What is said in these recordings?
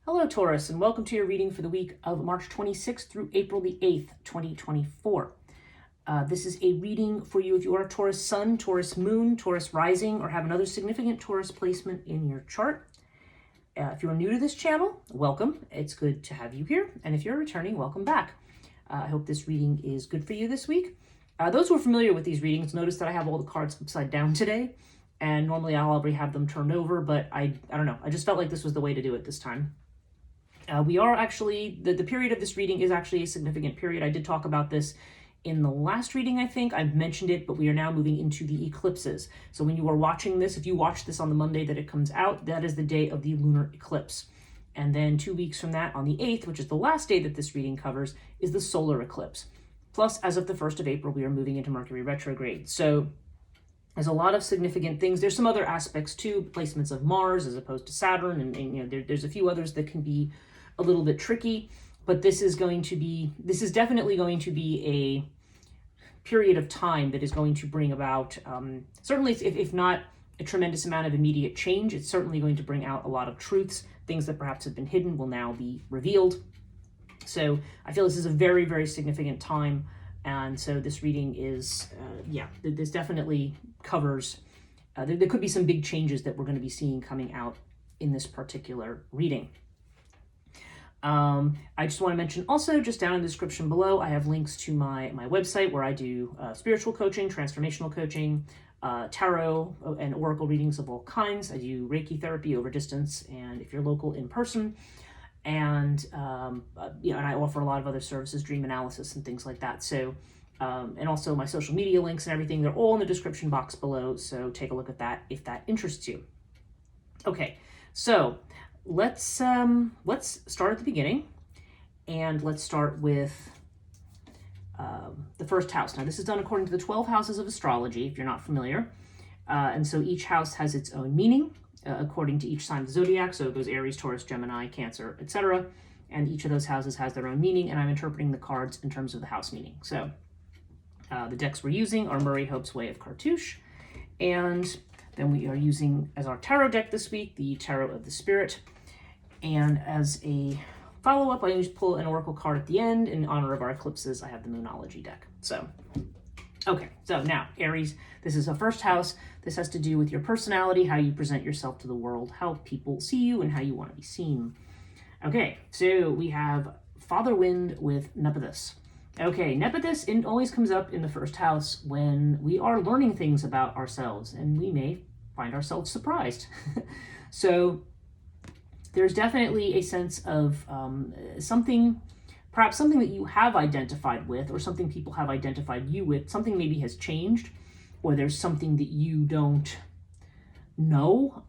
Hello, Taurus, and welcome to your reading for the week of March 26th through April the 8th, 2024. This is a reading for you if you are a Taurus Sun, Taurus Moon, Taurus Rising, or have another significant Taurus placement in your chart. If you are new to this channel, welcome. It's good to have you here. And if you're returning, welcome back. I hope this reading is good for you this week. Those who are familiar with these readings notice that I have all the cards upside down today. And normally I'll already have them turned over, but I don't know. I just felt like this was the way to do it this time. We are actually, the period of this reading is actually a significant period. I did talk about this in the last reading, I think. I've mentioned it, but we are now moving into the eclipses. So when you are watching this, if you watch this on the Monday that it comes out, that is the day of the lunar eclipse. And then 2 weeks from that, on the 8th, which is the last day that this reading covers, is the solar eclipse. Plus, as of the 1st of April, we are moving into Mercury retrograde. So there's a lot of significant things. There's some other aspects too, placements of Mars as opposed to Saturn, and there's a few others that can be a little bit tricky, but this is definitely going to be a period of time that is going to bring about, certainly if not a tremendous amount of immediate change, it's certainly going to bring out a lot of truths. Things that perhaps have been hidden will now be revealed. So I feel this is a very, very significant time. And so this reading is, this definitely covers, there could be some big changes that we're going to be seeing coming out in this particular reading. I just want to mention also, just down in the description below, I have links to my website where I do spiritual coaching, transformational coaching, tarot and oracle readings of all kinds. I do Reiki therapy over distance, and if you're local, in person. And and I offer a lot of other services, dream analysis and things like that. So, and also my social media links and everything, they're all in the description box below. So take a look at that if that interests you. Okay, so let's start at the beginning, and let's start with the first house. Now, this is done according to the 12 houses of astrology, if you're not familiar. And so each house has its own meaning according to each sign of the zodiac. So it goes Aries, Taurus, Gemini, Cancer, etc. And each of those houses has their own meaning, and I'm interpreting the cards in terms of the house meaning. So the decks we're using are Murray Hope's Way of Cartouche, and then we are using as our tarot deck this week, the Tarot of the Spirit. And as a follow-up, I always pull an oracle card at the end. In honor of our eclipses, I have the Moonology deck. So, okay, so now, Aries, this is a first house. This has to do with your personality, how you present yourself to the world, how people see you, and how you want to be seen. Okay, so we have Father Wind with Nepethys. Okay, Nepethys always comes up in the first house when we are learning things about ourselves, and we may find ourselves surprised. So there's definitely a sense of perhaps something that you have identified with, or something people have identified you with. Something maybe has changed, or there's something that you don't know.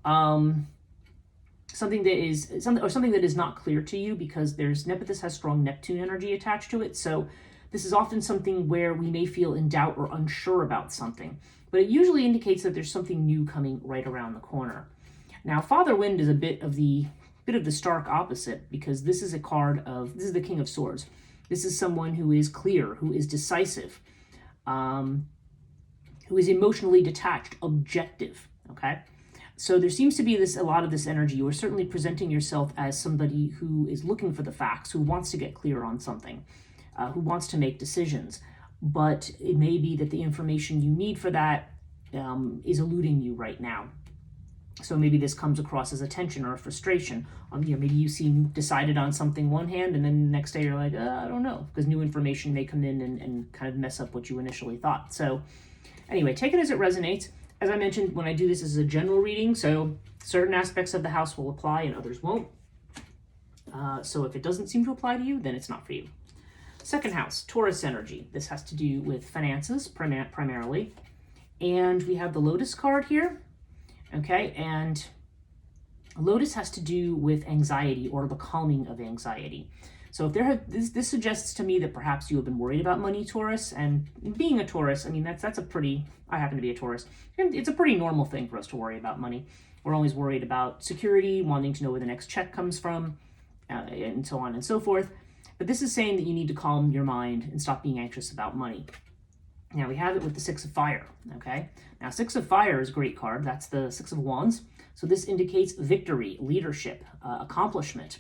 Something that is not clear to you, because Nepethys has strong Neptune energy attached to it. So this is often something where we may feel in doubt or unsure about something, but it usually indicates that there's something new coming right around the corner. Now, Father Wind is a bit of the stark opposite, because this is the King of Swords. This is someone who is clear, who is decisive, who is emotionally detached, objective, okay? So there seems to be a lot of this energy. You are certainly presenting yourself as somebody who is looking for the facts, who wants to get clear on something, who wants to make decisions. But it may be that the information you need for that is eluding you right now. So maybe this comes across as a tension or a frustration. Maybe you seem decided on something one hand, and then the next day you're like, I don't know, because new information may come in and kind of mess up what you initially thought. So anyway, take it as it resonates. As I mentioned, when I do this as a general reading, so certain aspects of the house will apply and others won't. So if it doesn't seem to apply to you, then it's not for you. Second house, Taurus energy. This has to do with finances primarily. And we have the Lotus card here. Okay, and Lotus has to do with anxiety, or the calming of anxiety. So if this suggests to me that perhaps you have been worried about money, Taurus, and being a Taurus, I mean, that's I happen to be a Taurus. It's a pretty normal thing for us to worry about money. We're always worried about security, wanting to know where the next check comes from, and so on and so forth. But this is saying that you need to calm your mind and stop being anxious about money. Now we have it with the Six of Fire, okay? Now Six of Fire is a great card. That's the Six of Wands. So this indicates victory, leadership, accomplishment.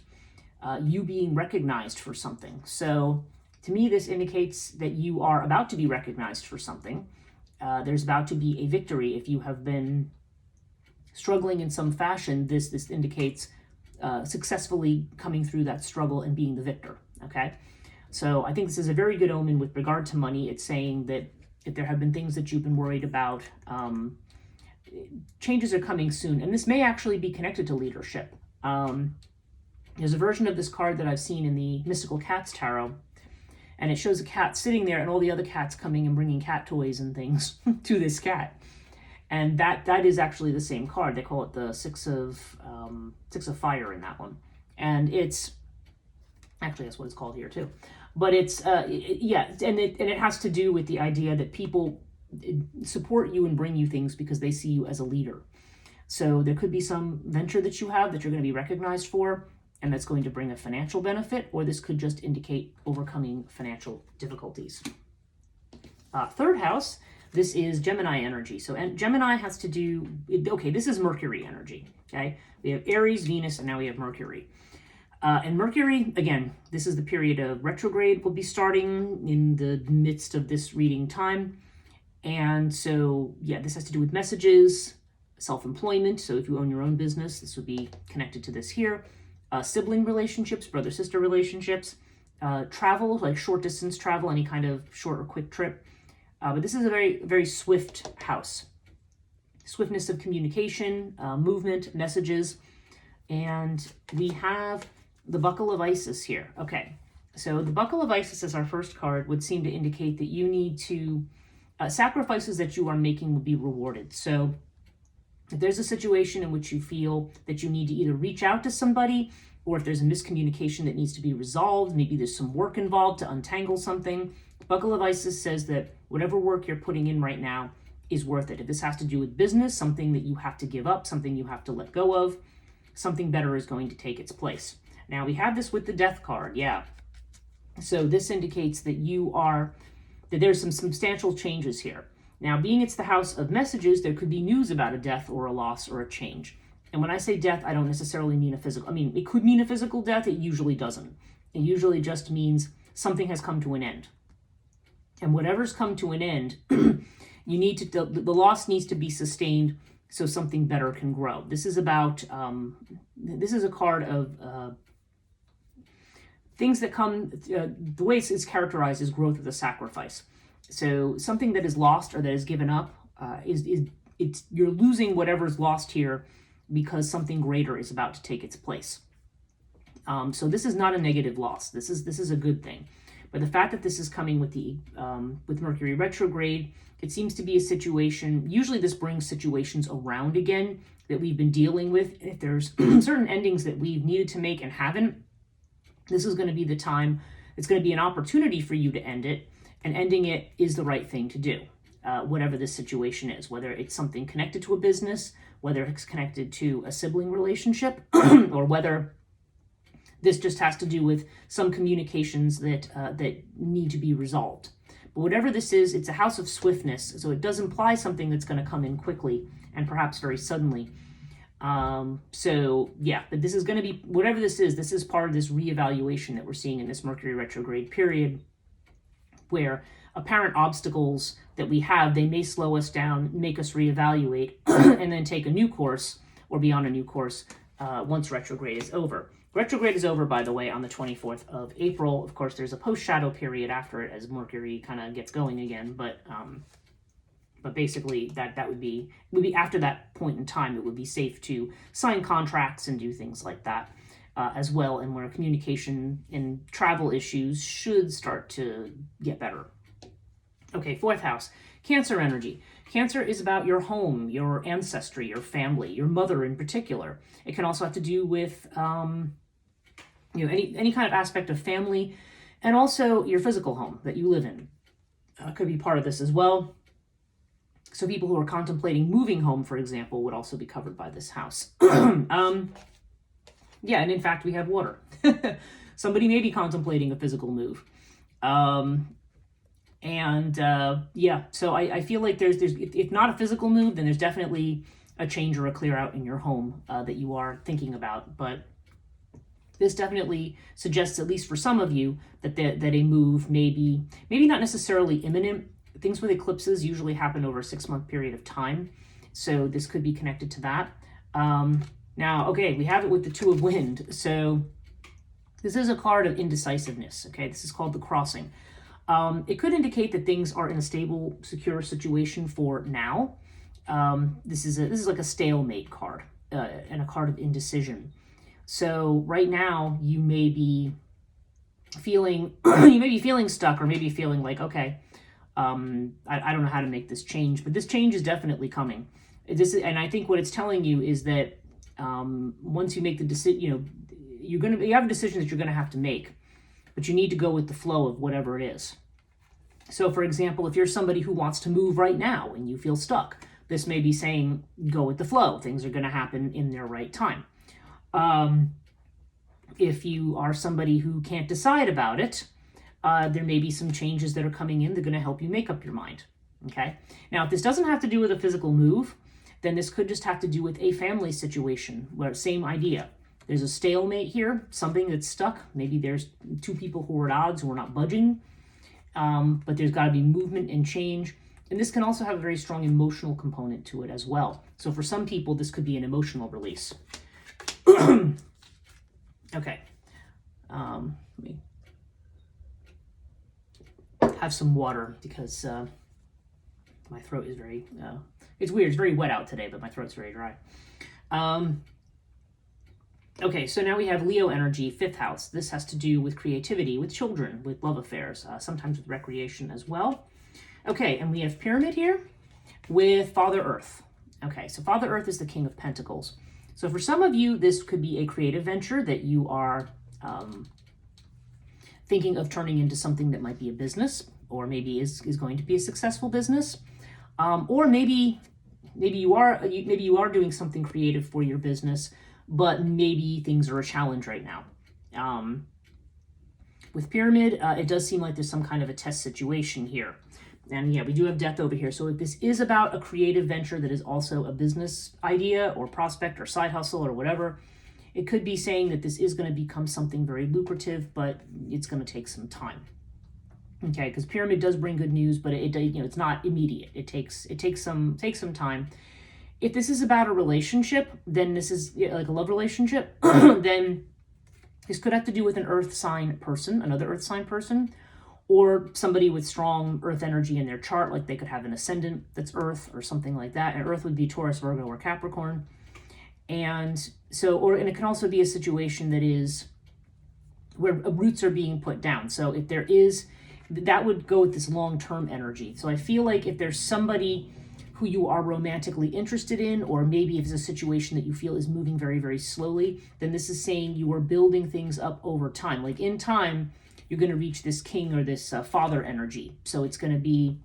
you being recognized for something. So to me, this indicates that you are about to be recognized for something. There's about to be a victory. If you have been struggling in some fashion, this indicates successfully coming through that struggle and being the victor, okay? So I think this is a very good omen with regard to money. It's saying that if there have been things that you've been worried about, changes are coming soon. And this may actually be connected to leadership. There's a version of this card that I've seen in the Mystical Cats Tarot, and it shows a cat sitting there and all the other cats coming and bringing cat toys and things to this cat. And that is actually the same card. They call it the Six of Fire in that one. And it's, actually that's what it's called here too. But it's, yeah, and it has to do with the idea that people support you and bring you things because they see you as a leader. So there could be some venture that you have that you're going to be recognized for, and that's going to bring a financial benefit, or this could just indicate overcoming financial difficulties. Third house, this is Gemini energy. So and Gemini has to do, okay, this is Mercury energy, okay? We have Aries, Venus, and now we have Mercury. And Mercury, again, this is the period of retrograde, will be starting in the midst of this reading time. And so, yeah, this has to do with messages, self-employment. So if you own your own business, this would be connected to this here. Sibling relationships, brother-sister relationships, travel, like short distance travel, any kind of short or quick trip. But this is a very, very swift house. Swiftness of communication, movement, messages. And we have the Buckle of Isis here. Okay, so the Buckle of Isis as our first card would seem to indicate that you need to, sacrifices that you are making will be rewarded. So if there's a situation in which you feel that you need to either reach out to somebody, or if there's a miscommunication that needs to be resolved, maybe there's some work involved to untangle something, Buckle of Isis says that whatever work you're putting in right now is worth it. If this has to do with business, something that you have to give up, something you have to let go of, something better is going to take its place. Now we have this with the Death card, yeah. So this indicates that that there's some substantial changes here. Now, being it's the house of messages, there could be news about a death or a loss or a change. And when I say death, I don't necessarily mean a physical. I mean, it could mean a physical death. It usually doesn't. It usually just means something has come to an end. And whatever's come to an end, you need to, the loss needs to be sustained so something better can grow. This is about, this is a card of things that come, the way it's characterized is growth with a sacrifice. So something that is lost or that is given up, you're losing whatever's lost here because something greater is about to take its place. So this is not a negative loss. This is a good thing. But the fact that this is coming with with Mercury retrograde, it seems to be a situation. Usually, this brings situations around again that we've been dealing with. If there's certain endings that we've needed to make and haven't, this is going to be the time. It's going to be an opportunity for you to end it. And ending it is the right thing to do, whatever this situation is, whether it's something connected to a business, whether it's connected to a sibling relationship, or whether this just has to do with some communications that need to be resolved. But whatever this is, it's a house of swiftness, so it does imply something that's going to come in quickly and perhaps very suddenly. So yeah, but this is going to be, whatever this is part of this reevaluation that we're seeing in this Mercury retrograde period, where apparent obstacles that we have, they may slow us down, make us reevaluate, and then take a new course or be on a new course once retrograde is over. Retrograde is over, by the way, on the 24th of April. Of course, there's a post-shadow period after it as Mercury kind of gets going again, but basically that would be after that point in time, it would be safe to sign contracts and do things like that. As well, and where communication and travel issues should start to get better. Okay, fourth house, Cancer energy. Cancer is about your home, your ancestry, your family, your mother in particular. It can also have to do with any kind of aspect of family, and also your physical home that you live in. Could be part of this as well. So people who are contemplating moving home, for example, would also be covered by this house. Yeah, and in fact, we have water. Somebody may be contemplating a physical move. Yeah, so I feel like there's if not a physical move, then there's definitely a change or a clear out in your home that you are thinking about. But This definitely suggests, at least for some of you, that a move may be, maybe not necessarily imminent. Things with eclipses usually happen over a 6-month period of time. So this could be connected to that. Now, okay, we have it with the Two of Wind. So this is a card of indecisiveness. Okay, this is called the Crossing. It could indicate that things are in a stable, secure situation for now. This is like a stalemate card and a card of indecision. So right now you may be feeling stuck, or maybe feeling like, okay, I don't know how to make this change, but this change is definitely coming. And I think what it's telling you is that once you make the decision, you have a decision that you're gonna have to make, but you need to go with the flow of whatever it is. So, for example, if you're somebody who wants to move right now and you feel stuck, this may be saying go with the flow. Things are going to happen in their right time. If you are somebody who can't decide about it, there may be some changes that are coming in that are going to help you make up your mind. Okay. Now, if this doesn't have to do with a physical move, then this could just have to do with a family situation where same idea. There's a stalemate here, something that's stuck. Maybe there's two people who are at odds who are not budging, but there's got to be movement and change. And this can also have a very strong emotional component to it as well. So for some people, this could be an emotional release. Okay. Let me have some water because my throat is very, it's weird. It's very wet out today, but my throat's very dry. Okay, so now we have Leo energy, 5th house. This has to do with creativity, with children, with love affairs, sometimes with recreation as well. Okay, and we have Pyramid here with Father Earth. Okay, so Father Earth is the King of Pentacles. So for some of you, this could be a creative venture that you are thinking of turning into something that might be a business, or maybe is going to be a successful business, or maybe you are doing something creative for your business, but maybe things are a challenge right now. With Pyramid, it does seem like there's some kind of a test situation here. And yeah, we do have Death over here. So if this is about a creative venture that is also a business idea or prospect or side hustle or whatever, it could be saying that this is going to become something very lucrative, but it's going to take some time. Okay, because Pyramid does bring good news, but it's not immediate. It takes some time. If this is about a relationship, then this is like a love relationship, then this could have to do with an earth sign person, another earth sign person, or somebody with strong earth energy in their chart, like they could have an ascendant that's earth or something like that. And earth would be Taurus, Virgo, or Capricorn. And it can also be a situation that is where roots are being put down. So if there is, that would go with this long-term energy. So I feel like if there's somebody who you are romantically interested in, or maybe if it's a situation that you feel is moving very, very slowly, then this is saying you are building things up over time. Like in time, you're going to reach this king or this father energy. So it's going to be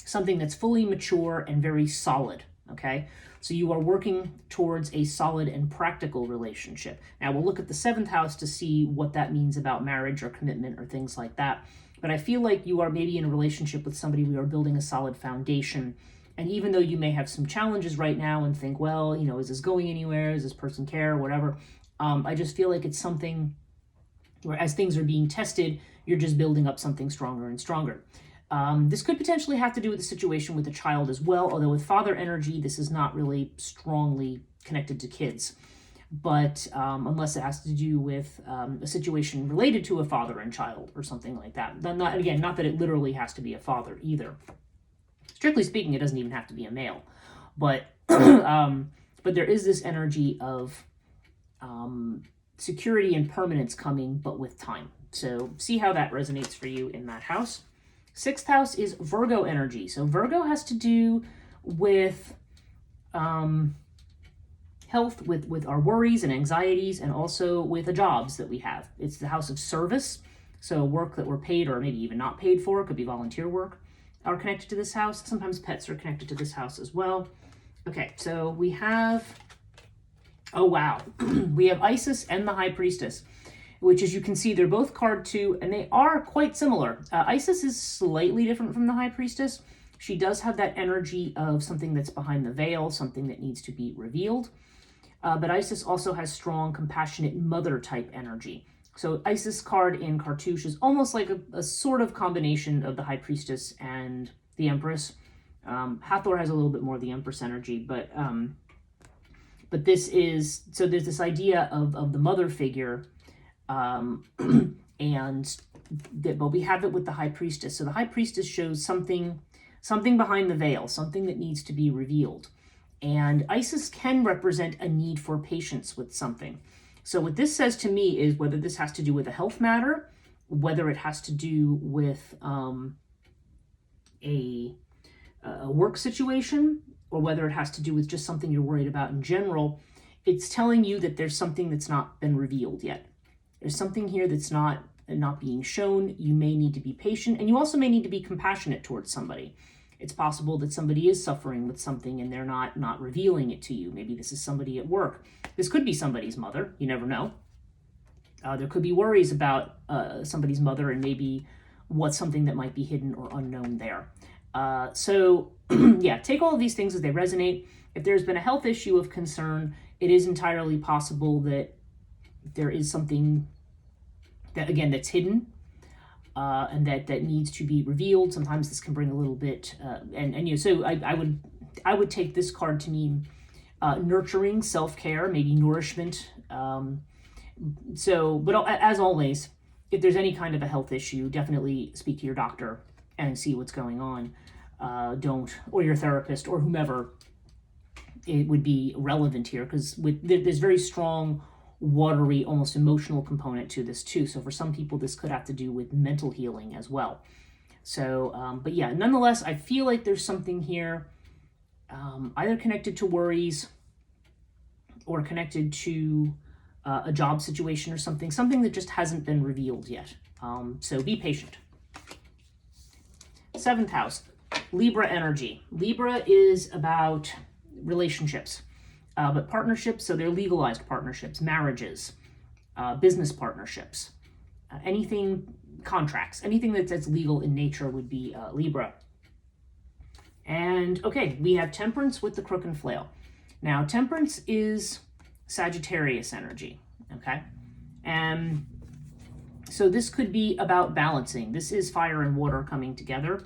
something that's fully mature and very solid. Okay. So you are working towards a solid and practical relationship. Now we'll look at the 7th house to see what that means about marriage or commitment or things like that. But I feel like you are maybe in a relationship with somebody who are building a solid foundation. And even though you may have some challenges right now and think, well, is this going anywhere? Does this person care? Whatever. I just feel like it's something where as things are being tested, you're just building up something stronger and stronger. This could potentially have to do with the situation with the child as well, although with father energy, this is not really strongly connected to kids. But unless it has to do with a situation related to a father and child or something like that. Not that it literally has to be a father either. Strictly speaking, it doesn't even have to be a male. But but there is this energy of security and permanence coming, but with time. So see how that resonates for you in that house. 6th house is Virgo energy. So Virgo has to do with health, with our worries and anxieties, and also with the jobs that we have. It's the house of service. So work that we're paid or maybe even not paid for, could be volunteer work, are connected to this house. Sometimes pets are connected to this house as well. Okay, so we have, oh wow, we have Isis and the High Priestess, which as you can see, they're both card 2, and they are quite similar. Isis is slightly different from the High Priestess. She does have that energy of something that's behind the veil, something that needs to be revealed. But Isis also has strong, compassionate mother type energy. So Isis card in Cartouche is almost like a sort of combination of the High Priestess and the Empress. Hathor has a little bit more of the Empress energy, but this is, so there's this idea of the mother figure, and but we have it with the High Priestess. So the High Priestess shows something behind the veil, something that needs to be revealed. And Isis can represent a need for patience with something. So what this says to me is whether this has to do with a health matter, whether it has to do with a work situation, or whether it has to do with just something you're worried about in general, it's telling you that there's something that's not been revealed yet. There's something here that's not being shown. You may need to be patient, and you also may need to be compassionate towards somebody. It's possible that somebody is suffering with something and they're not revealing it to you. Maybe this is somebody at work. This could be somebody's mother. You never know. There could be worries about somebody's mother and maybe what's something that might be hidden or unknown there. So yeah, take all of these things as they resonate. If there's been a health issue of concern, it is entirely possible that there is something that, again, that's hidden. And that needs to be revealed. Sometimes this can bring a little bit, so I would take this card to mean nurturing, self-care, maybe nourishment. But as always, if there's any kind of a health issue, definitely speak to your doctor and see what's going on. Or your therapist or whomever it would be relevant here, because there's very strong watery, almost emotional component to this too. So for some people, this could have to do with mental healing as well. So, but yeah, nonetheless, I feel like there's something here, either connected to worries or connected to a job situation or something that just hasn't been revealed yet. So be patient. 7th house, Libra energy. Libra is about relationships. But partnerships, so they're legalized partnerships, marriages, business partnerships, contracts, anything that's legal in nature would be Libra. And okay, we have Temperance with the Crook and Flail. Now, Temperance is Sagittarius energy, okay? And so this could be about balancing. This is fire and water coming together.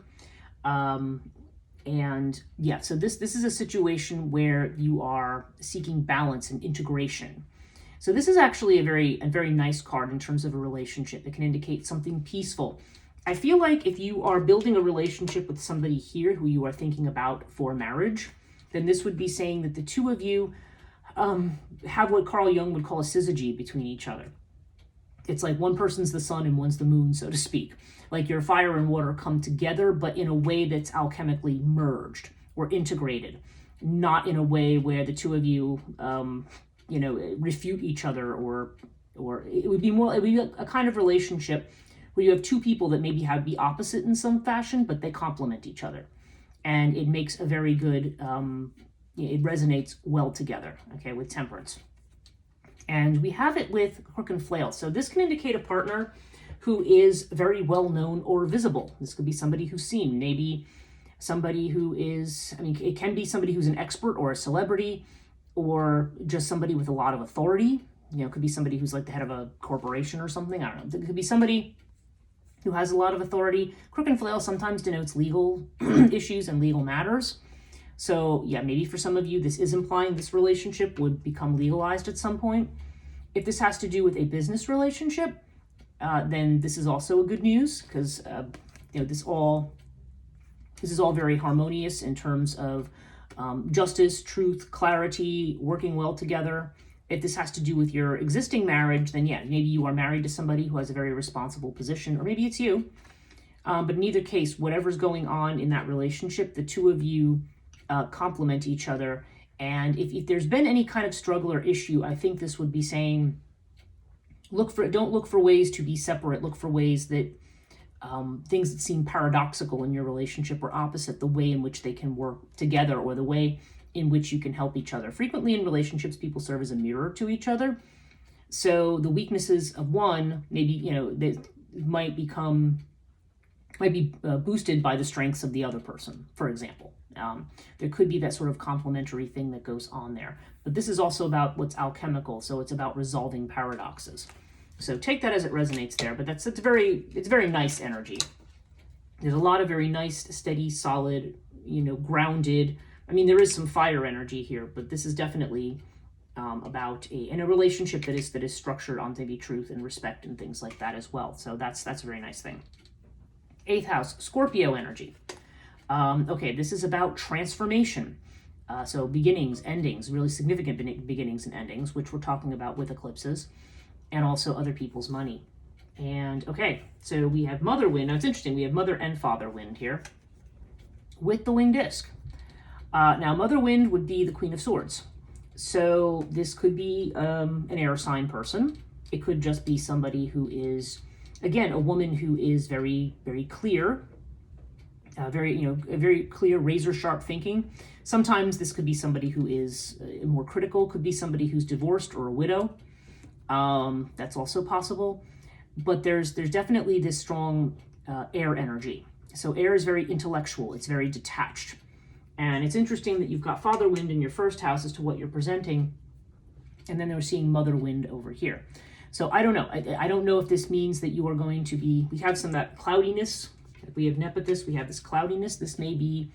And yeah, so this is a situation where you are seeking balance and integration. So this is actually a very nice card in terms of a relationship. It can indicate something peaceful. I feel like if you are building a relationship with somebody here who you are thinking about for marriage, then this would be saying that the two of you have what Carl Jung would call a syzygy between each other. It's like one person's the sun and one's the moon, so to speak. Like your fire and water come together, but in a way that's alchemically merged or integrated, not in a way where the two of you, refute each other, or it would be a kind of relationship where you have two people that maybe be opposite in some fashion, but they complement each other, and it makes a very good. It resonates well together. Okay, with Temperance. And we have it with Crook and Flail. So this can indicate a partner who is very well known or visible. This could be somebody who's seen, maybe somebody who is, it can be somebody who's an expert or a celebrity, or just somebody with a lot of authority. It could be somebody who's like the head of a corporation or something. I don't know. It could be somebody who has a lot of authority. Crook and Flail sometimes denotes legal issues and legal matters. So yeah, maybe for some of you, this is implying this relationship would become legalized at some point. If this has to do with a business relationship, then this is also a good news, because this is all very harmonious in terms of justice, truth, clarity, working well together. If this has to do with your existing marriage, then yeah, maybe you are married to somebody who has a very responsible position, or maybe it's you. But in either case, whatever's going on in that relationship, the two of you complement each other. And if there's been any kind of struggle or issue, I think this would be saying, don't look for ways to be separate. Look for ways that things that seem paradoxical in your relationship or opposite, the way in which they can work together, or the way in which you can help each other. Frequently in relationships, people serve as a mirror to each other. So the weaknesses of one, maybe, they might be boosted by the strengths of the other person, for example. There could be that sort of complementary thing that goes on there. But this is also about what's alchemical, so it's about resolving paradoxes. So take that as it resonates there, but it's very nice energy. There's a lot of very nice, steady, solid, grounded. I mean, there is some fire energy here, but this is definitely about a relationship that is structured on maybe truth and respect and things like that as well. So that's a very nice thing. 8th house, Scorpio energy. Okay, this is about transformation. So beginnings, endings, really significant beginnings and endings, which we're talking about with eclipses, and also other people's money. And okay, so we have mother wind. Now it's interesting, we have mother and father wind here with the winged disc. Now mother wind would be the Queen of Swords. So this could be an air sign person. It could just be somebody who is, again, a woman who is very, very clear, very clear, razor sharp thinking. Sometimes this could be somebody who is more critical, could be somebody who's divorced or a widow. That's also possible. But there's definitely this strong air energy. So air is very intellectual. It's very detached. And it's interesting that you've got father wind in your first house as to what you're presenting. And then they're seeing mother wind over here. So I don't know. I don't know if this means that you are going to be, we have some of that cloudiness. If we have Nepotus, we have this cloudiness. This may be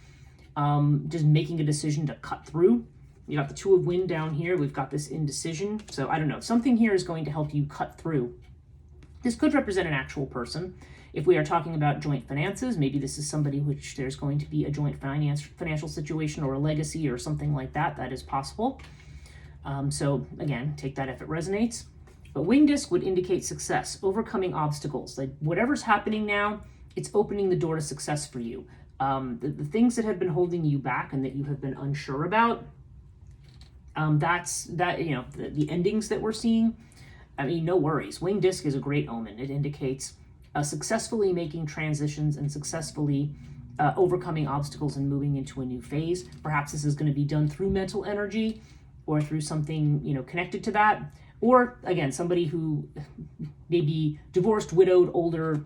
just making a decision to cut through. You got the 2 of wind down here. We've got this indecision. So I don't know. Something here is going to help you cut through. This could represent an actual person. If we are talking about joint finances, maybe this is somebody which there's going to be a joint financial situation or a legacy or something like that. That is possible. So again, take that if it resonates. But winged disc would indicate success, overcoming obstacles. Like whatever's happening now, it's opening the door to success for you. The things that have been holding you back and that you have been unsure about, the endings that we're seeing. I mean, no worries. Winged disc is a great omen. It indicates successfully making transitions and successfully overcoming obstacles and moving into a new phase. Perhaps this is going to be done through mental energy or through something, connected to that. Or again, somebody who may be divorced, widowed, older,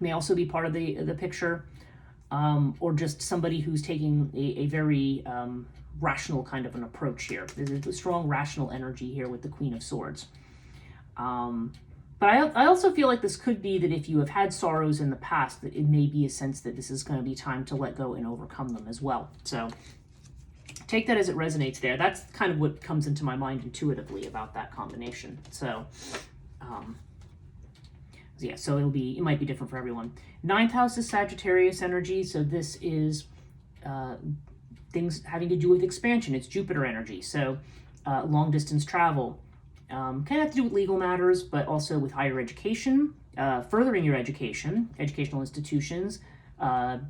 may also be part of the picture. Or just somebody who's taking a very rational kind of an approach here. There's a strong rational energy here with the Queen of Swords. But I also feel like this could be that if you have had sorrows in the past, that it may be a sense that this is going to be time to let go and overcome them as well. So take that as it resonates there. That's kind of what comes into my mind intuitively about that combination. So, yeah, so it might be different for everyone. 9th house is Sagittarius energy. So this is things having to do with expansion. It's Jupiter energy. So long distance travel. Kind of have to do with legal matters, but also with higher education, furthering your education, educational institutions,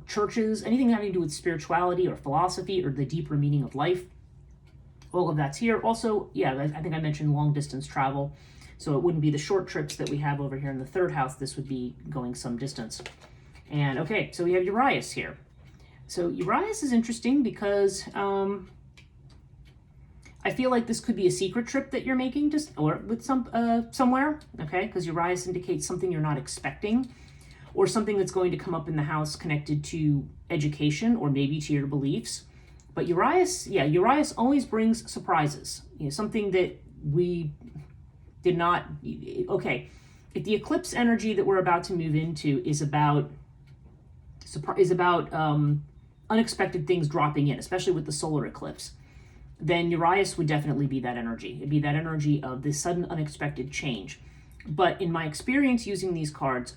churches, anything having to do with spirituality or philosophy or the deeper meaning of life. All of that's here. Also, yeah, I think I mentioned long distance travel. So it wouldn't be the short trips that we have over here in the 3rd house. This would be going some distance. And okay, so we have Urias here. So Urias is interesting because I feel like this could be a secret trip that you're making, or with somewhere, okay? Because Urias indicates something you're not expecting, or something that's going to come up in the house connected to education or maybe to your beliefs. But Urias always brings surprises. Something that we did not. Okay, if the eclipse energy that we're about to move into is about unexpected things dropping in, especially with the solar eclipse, then Urias would definitely be that energy. It'd be that energy of this sudden unexpected change. But in my experience using these cards,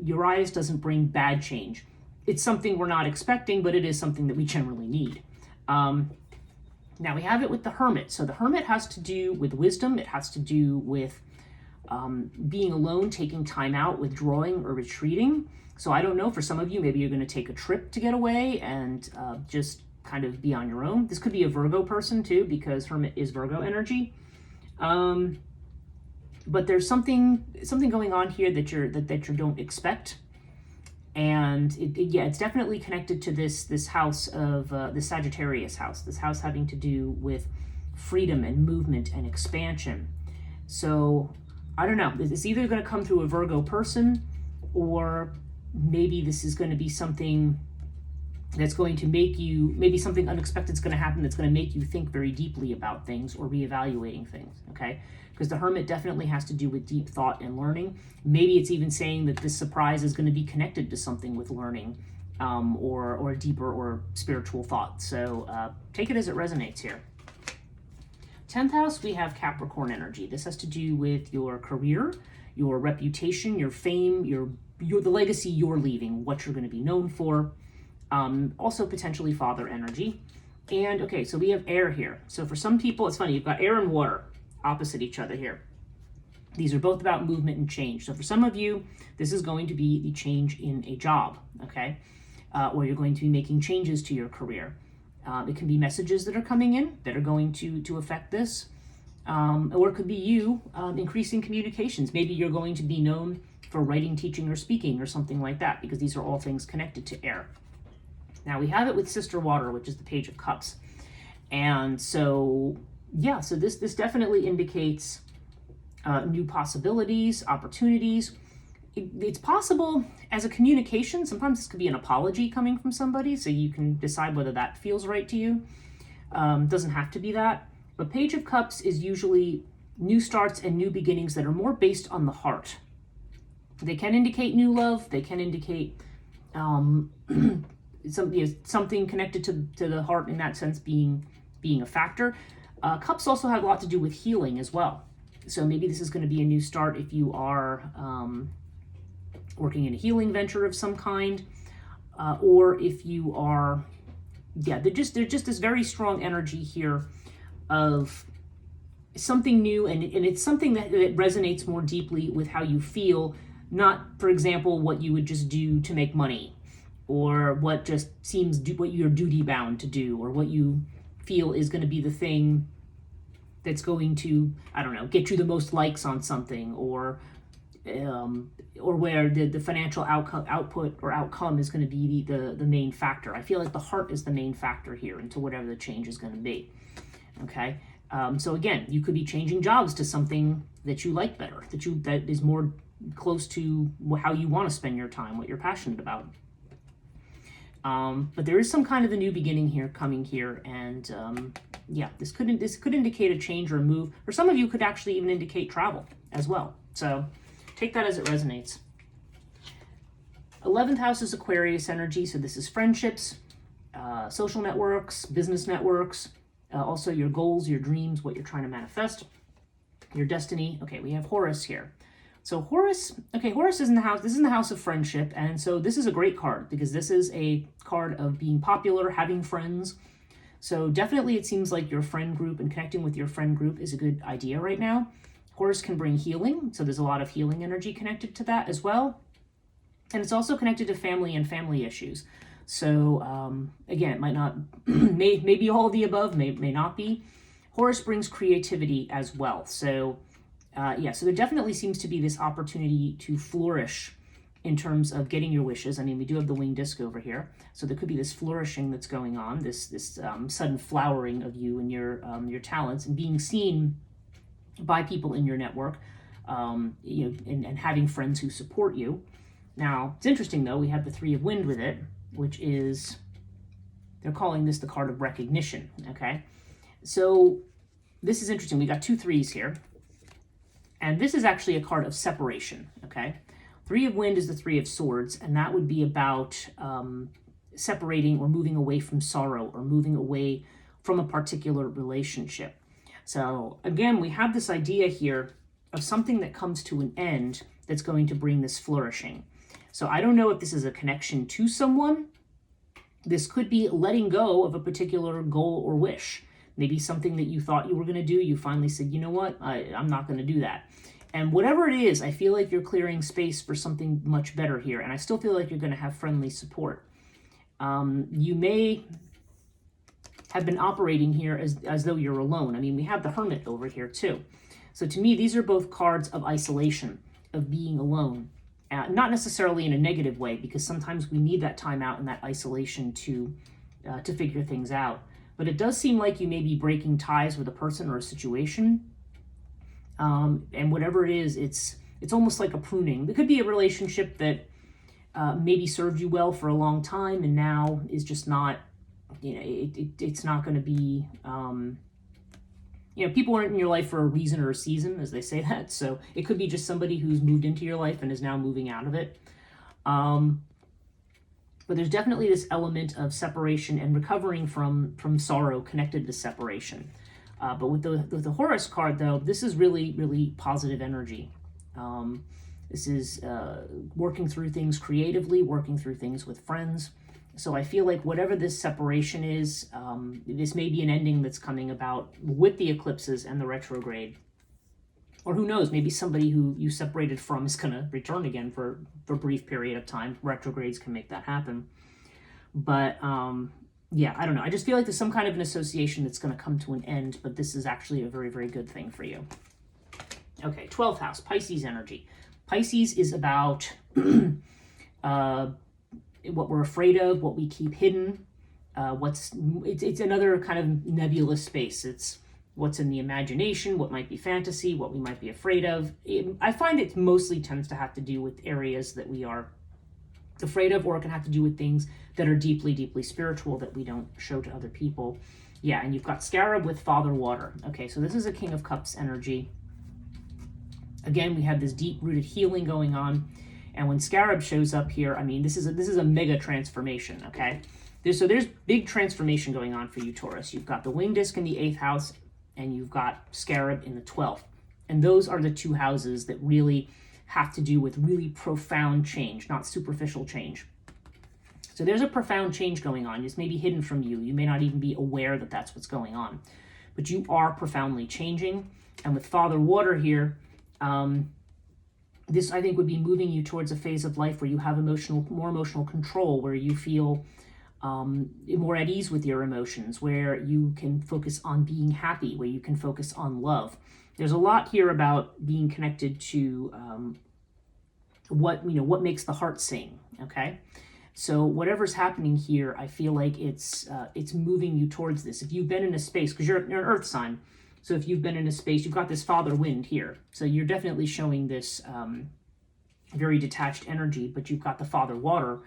Urias doesn't bring bad change. It's something we're not expecting, but it is something that we generally need. Now we have it with the Hermit. So the Hermit has to do with wisdom. It has to do with being alone, taking time out, withdrawing or retreating. So I don't know, for some of you, maybe you're going to take a trip to get away and just kind of be on your own. This could be a Virgo person too, because Hermit is Virgo energy. But there's something going on here that you don't expect. And it's definitely connected to this house of the Sagittarius house, this house having to do with freedom and movement and expansion. So I don't know, it's either going to come through a Virgo person, or maybe this is going to be something that's going to make you, maybe something unexpected is going to happen that's going to make you think very deeply about things or reevaluating things, okay? Because the Hermit definitely has to do with deep thought and learning. Maybe it's even saying that this surprise is going to be connected to something with learning, or deeper or spiritual thought. So take it as it resonates here. 10th house, we have Capricorn energy. This has to do with your career, your reputation, your fame, the legacy you're leaving, what you're going to be known for. Also potentially father energy. And okay, so we have air here. So for some people, it's funny, you've got air and water opposite each other here. These are both about movement and change. So for some of you, this is going to be the change in a job, okay? Or you're going to be making changes to your career. It can be messages that are coming in that are going to affect this. Or it could be you increasing communications. Maybe you're going to be known for writing, teaching, or speaking or something like that, because these are all things connected to air. Now we have it with Sister Water, which is the Page of Cups. And so, yeah, so this definitely indicates new possibilities, opportunities. It's possible as a communication. Sometimes this could be an apology coming from somebody, so you can decide whether that feels right to you. Doesn't have to be that. But Page of Cups is usually new starts and new beginnings that are more based on the heart. They can indicate new love. They can indicate something connected to the heart in that sense being a factor. Cups also have a lot to do with healing as well. So maybe this is going to be a new start if you are working in a healing venture of some kind, or if you are, there's just this very strong energy here of something new, and it's something that resonates more deeply with how you feel, not, for example, what you would just do to make money, or what just seems what you're duty bound to do, or what you feel is going to be the thing that's going to, I don't know, get you the most likes on something, or where the financial output or outcome is going to be the main factor. I feel like the heart is the main factor here into whatever the change is going to be. Okay, so again, you could be changing jobs to something that you like better, that is more close to how you want to spend your time, what you're passionate about. But there is some kind of a new beginning here coming here, and this could indicate a change or a move. For some of you, could actually even indicate travel as well. So take that as it resonates. 11th house is Aquarius energy, so this is friendships, social networks, business networks, also your goals, your dreams, what you're trying to manifest, your destiny. Okay, we have Horus here. So Horus is in the house. This is in the house of friendship, and so this is a great card because this is a card of being popular, having friends. So definitely it seems like your friend group and connecting with your friend group is a good idea right now. Horus can bring healing, so there's a lot of healing energy connected to that as well. And it's also connected to family and family issues. So again, it might not, maybe all of the above, may not be. Horus brings creativity as well. So so there definitely seems to be this opportunity to flourish in terms of getting your wishes. I mean, we do have the winged disc over here, so there could be this flourishing that's going on, this sudden flowering of you and your talents, and being seen by people in your network, and having friends who support you. Now, it's interesting though, we have the 3 of Wind with it, which is, they're calling this the card of recognition, okay? So this is interesting. We got 2 3s here. And this is actually a card of separation, okay? 3 of Wind is the 3 of Swords, and that would be about separating or moving away from sorrow or moving away from a particular relationship. So again, we have this idea here of something that comes to an end that's going to bring this flourishing. So I don't know if this is a connection to someone. This could be letting go of a particular goal or wish. Maybe something that you thought you were going to do, you finally said, you know what, I'm not going to do that. And whatever it is, I feel like you're clearing space for something much better here. And I still feel like you're going to have friendly support. You may have been operating here as though you're alone. I mean, we have the Hermit over here too. So to me, these are both cards of isolation, of being alone. Not necessarily in a negative way, because sometimes we need that time out and that isolation to figure things out. But it does seem like you may be breaking ties with a person or a situation. And whatever it is, it's almost like a pruning. It could be a relationship that maybe served you well for a long time and now is just not, it's not going to be, people aren't in your life for a reason or a season, as they say that. So it could be just somebody who's moved into your life and is now moving out of it. But there's definitely this element of separation and recovering from sorrow connected to separation. But with the Horus card, though, this is really, really positive energy. This is working through things creatively, working through things with friends. So I feel like whatever this separation is, this may be an ending that's coming about with the eclipses and the retrograde. Or who knows, maybe somebody who you separated from is going to return again for a brief period of time. Retrogrades can make that happen. But yeah, I don't know. I just feel like there's some kind of an association that's going to come to an end, but this is actually a very, very good thing for you. Okay, 12th house, Pisces energy. Pisces is about what we're afraid of, what we keep hidden. It's another kind of nebulous space. It's what's in the imagination, what might be fantasy, what we might be afraid of. I find it mostly tends to have to do with areas that we are afraid of, or it can have to do with things that are deeply, deeply spiritual that we don't show to other people. Yeah, and you've got Scarab with Father Water. Okay, so this is a King of Cups energy. Again, we have this deep-rooted healing going on. And when Scarab shows up here, I mean, this is a mega transformation, okay? There's big transformation going on for you, Taurus. You've got the wing disc in the 8th house, and you've got Scarab in the 12th. And those are the two houses that really have to do with really profound change, not superficial change. So there's a profound change going on. It's maybe hidden from you. You may not even be aware that that's what's going on. But you are profoundly changing. And with Father Water here, this, I think, would be moving you towards a phase of life where you have more emotional control, where you feel more at ease with your emotions, where you can focus on being happy, where you can focus on love. There's a lot here about being connected to what makes the heart sing, okay? So whatever's happening here, I feel like it's moving you towards this. If you've been in a space, because you're an earth sign, so if you've been in a space, you've got this Father Wind here. So you're definitely showing this very detached energy, but you've got the Father Water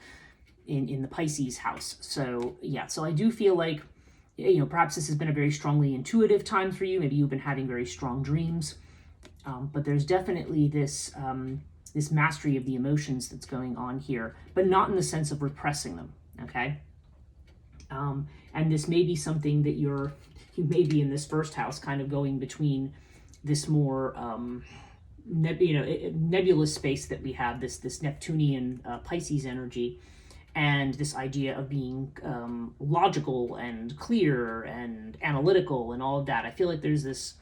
in the Pisces house. So yeah, so I do feel like, perhaps this has been a very strongly intuitive time for you. Maybe you've been having very strong dreams, but there's definitely this mastery of the emotions that's going on here, but not in the sense of repressing them, okay? And this may be something that you may be in this first house, kind of going between this more nebulous space that we have, this Neptunian Pisces energy, and this idea of being logical and clear and analytical and all of that. I feel like there's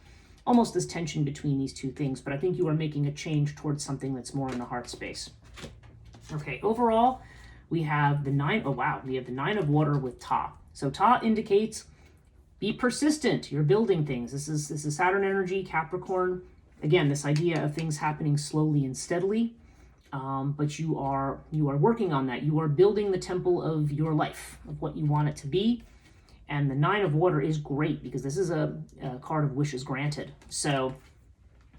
almost this tension between these two things, but I think you are making a change towards something that's more in the heart space. Okay, overall, we have the 9, we have the 9 of Water with Ta. So Ta indicates be persistent. You're building things. This is Saturn energy, Capricorn. Again, this idea of things happening slowly and steadily. But you are working on that. You are building the temple of your life, of what you want it to be. And the 9 of Water is great because this is a card of wishes granted. So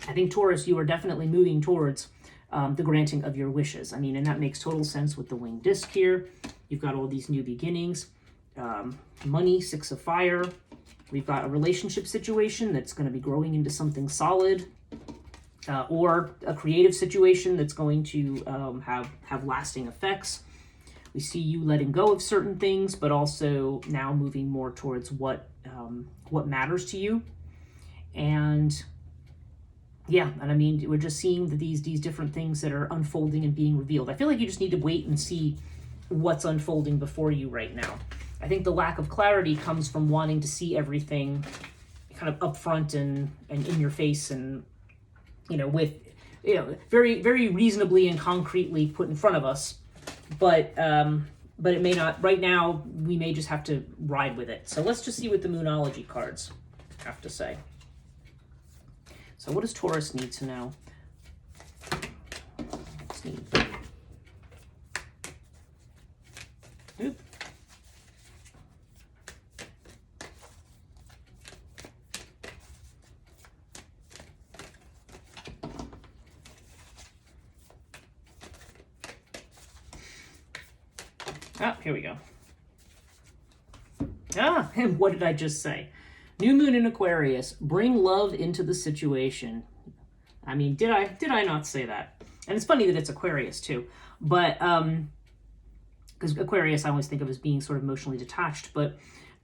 I think, Taurus, you are definitely moving towards the granting of your wishes. I mean, and that makes total sense with the winged disc here. You've got all these new beginnings. Money, 6 of Fire. We've got a relationship situation that's going to be growing into something solid. Or a creative situation that's going to have lasting effects. We see you letting go of certain things, but also now moving more towards what matters to you. And yeah, and I mean, we're just seeing that these different things that are unfolding and being revealed. I feel like you just need to wait and see what's unfolding before you right now. I think the lack of clarity comes from wanting to see everything kind of upfront and in your face, and with very, very reasonably and concretely put in front of us. But it may not. Right now, we may just have to ride with it. So let's just see what the Moonology cards have to say. So what does Taurus need to know? Let's need. Oop. Ah, here we go. Ah, and what did I just say? New moon in Aquarius. Bring love into the situation. I mean, did I not say that? And it's funny that it's Aquarius too, but because Aquarius I always think of as being sort of emotionally detached, but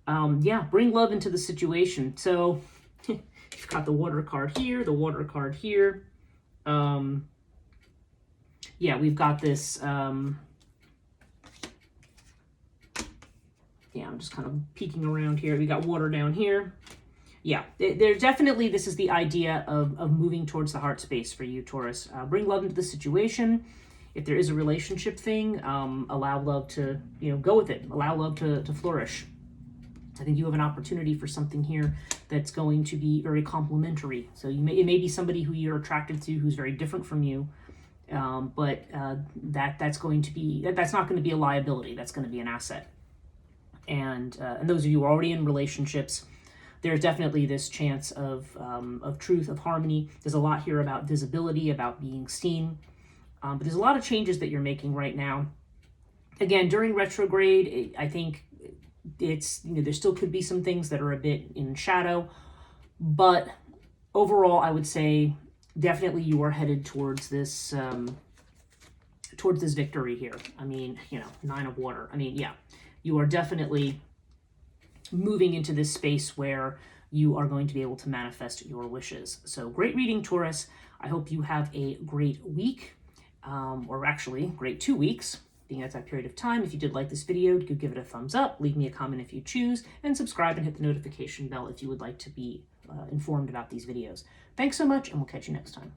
yeah, bring love into the situation. So you've got the water card here, the water card here. Yeah, we've got this. Yeah, I'm just kind of peeking around here. We got water down here. Yeah, there's definitely, this is the idea of moving towards the heart space for you, Taurus. Bring love into the situation. If there is a relationship thing, allow love to, go with it. Allow love to flourish. I think you have an opportunity for something here that's going to be very complementary. So it may be somebody who you're attracted to who's very different from you, but that's not going to be a liability. That's going to be an asset. And those of you who are already in relationships, there's definitely this chance of truth, of harmony. There's a lot here about visibility, about being seen. But there's a lot of changes that you're making right now. Again, during retrograde, I think it's, there still could be some things that are a bit in shadow. But overall, I would say definitely you are headed towards this victory here. I mean, 9 of water. I mean, yeah. You are definitely moving into this space where you are going to be able to manifest your wishes. So great reading, Taurus. I hope you have a great week, or actually great 2 weeks, being at that period of time. If you did like this video, do give it a thumbs up, leave me a comment if you choose, and subscribe and hit the notification bell if you would like to be informed about these videos. Thanks so much, and we'll catch you next time.